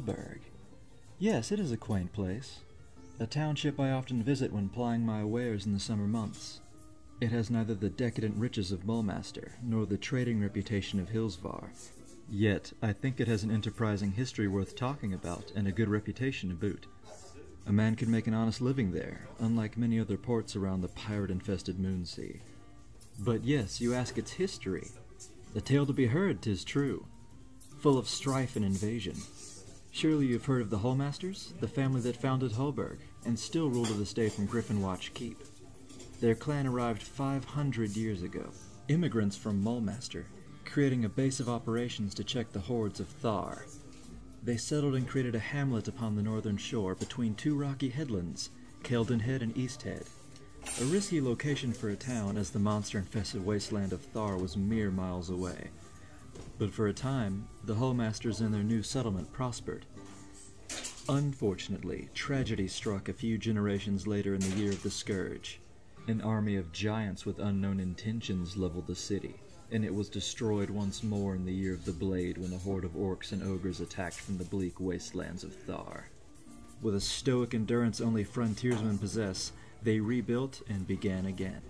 Hulburg. Yes, it is a quaint place. A township I often visit when plying my wares in the summer months. It has neither the decadent riches of Mulmaster, nor the trading reputation of Hillsvar. Yet, I think it has an enterprising history worth talking about, and a good reputation to boot. A man can make an honest living there, unlike many other ports around the pirate-infested Moonsea. But yes, you ask its history. The tale to be heard, 'tis true. Full of strife and invasion. Surely you've heard of the Hulmasters, the family that founded Hulburg, and still rule to this day from Griffinwatch Keep. Their clan arrived 500 years ago, immigrants from Mulmaster, creating a base of operations to check the hordes of Thar. They settled and created a hamlet upon the northern shore between two rocky headlands, Keldon Head and East Head. A risky location for a town, as the monster-infested wasteland of Thar was mere miles away. But for a time, the Hulmasters and their new settlement prospered. Unfortunately, tragedy struck a few generations later in the Year of the Scourge. An army of giants with unknown intentions leveled the city, and it was destroyed once more in the Year of the Blade when a horde of orcs and ogres attacked from the bleak wastelands of Thar. With a stoic endurance only frontiersmen possess, they rebuilt and began again.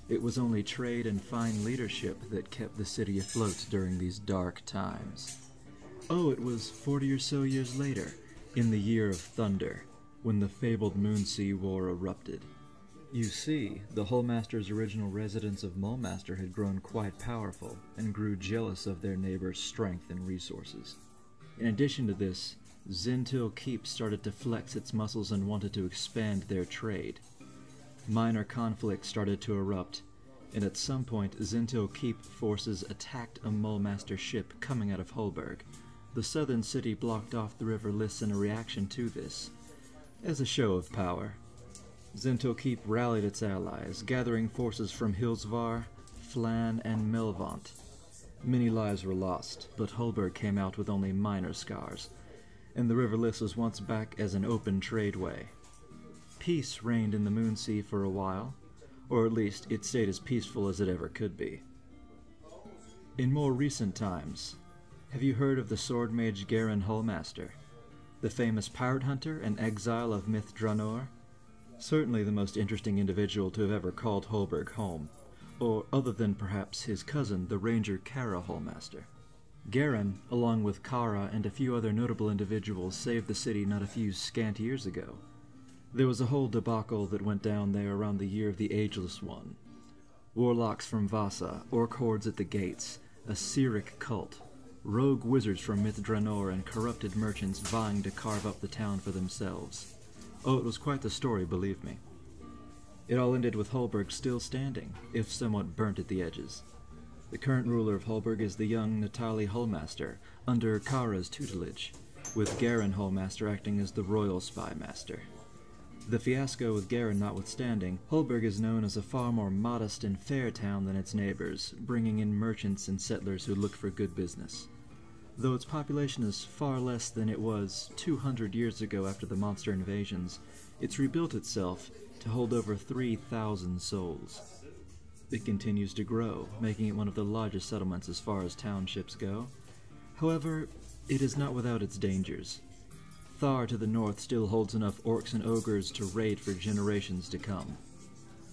It was only trade and fine leadership that kept the city afloat during these dark times. Oh, it was 40 or so years later, in the Year of Thunder, when the fabled Moonsea War erupted. You see, the Hulmasters' original residents of Mulmaster had grown quite powerful, and grew jealous of their neighbors' strength and resources. In addition to this, Zintil Keep started to flex its muscles and wanted to expand their trade. Minor conflicts started to erupt, and at some point Zintil Keep forces attacked a Mulmaster ship coming out of Hulburg. The southern city blocked off the River Liss in a reaction to this. As a show of power, Zintil Keep rallied its allies, gathering forces from Hillsvar, Phlan, and Melvant. Many lives were lost, but Hulburg came out with only minor scars, and the River Liss was once back as an open tradeway. Peace reigned in the Moonsea for a while, or at least it stayed as peaceful as it ever could be. In more recent times, have you heard of the Swordmage Garen Hulmaster, the famous pirate hunter and exile of Myth Dranor? Certainly the most interesting individual to have ever called Hulburg home, or other than perhaps his cousin, the ranger Kara Hulmaster. Garen, along with Kara and a few other notable individuals, saved the city not a few scant years ago. There was a whole debacle that went down there around the Year of the Ageless One. Warlocks from Vasa, orc hordes at the gates, a Cyric cult, rogue wizards from Myth Dranor, and corrupted merchants vying to carve up the town for themselves. Oh, it was quite the story, believe me. It all ended with Hulburg still standing, if somewhat burnt at the edges. The current ruler of Hulburg is the young Natalie Hulmaster, under Kara's tutelage, with Garen Hulmaster acting as the royal spy master. The fiasco with Garen notwithstanding, Hulburg is known as a far more modest and fair town than its neighbors, bringing in merchants and settlers who look for good business. Though its population is far less than it was 200 years ago after the monster invasions, it's rebuilt itself to hold over 3,000 souls. It continues to grow, making it one of the largest settlements as far as townships go. However, it is not without its dangers. Thar to the north still holds enough orcs and ogres to raid for generations to come.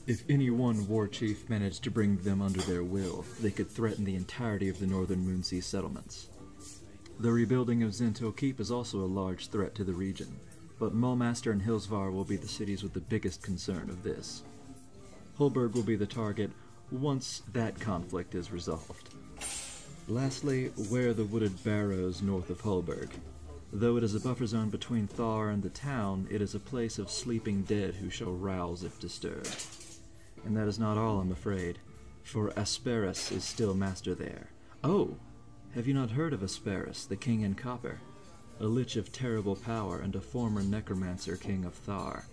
If any one war chief managed to bring them under their will, they could threaten the entirety of the northern Moonsea settlements. The rebuilding of Zintil Keep is also a large threat to the region, but Mulmaster and Hillsvar will be the cities with the biggest concern of this. Hulburg will be the target once that conflict is resolved. Lastly, where are the wooded barrows north of Hulburg? Though it is a buffer zone between Thar and the town, it is a place of sleeping dead who shall rouse if disturbed. And that is not all, I'm afraid, for Asperus is still master there. Oh! Have you not heard of Asperus, the king in copper? A lich of terrible power and a former necromancer king of Thar.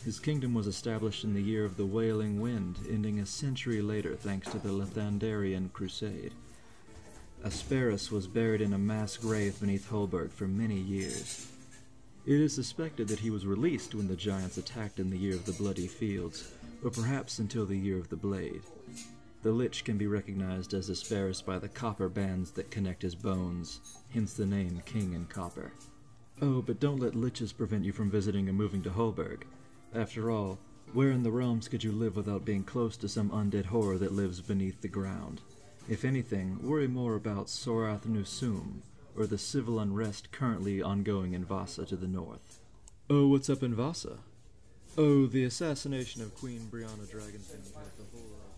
His kingdom was established in the Year of the Wailing Wind, ending a century later thanks to the Lethandarian Crusade. Asperus was buried in a mass grave beneath Hulburg for many years. It is suspected that he was released when the giants attacked in the Year of the Bloody Fields, or perhaps until the Year of the Blade. The Lich can be recognized as Asperus by the copper bands that connect his bones, hence the name King in Copper. Oh, but don't let liches prevent you from visiting or moving to Hulburg. After all, where in the realms could you live without being close to some undead horror that lives beneath the ground? If anything, worry more about Sorath Nusum, or the civil unrest currently ongoing in Vasa to the north. Oh, what's up in Vasa? Oh, the assassination of Queen Brianna Dragonfang caused a whole lot.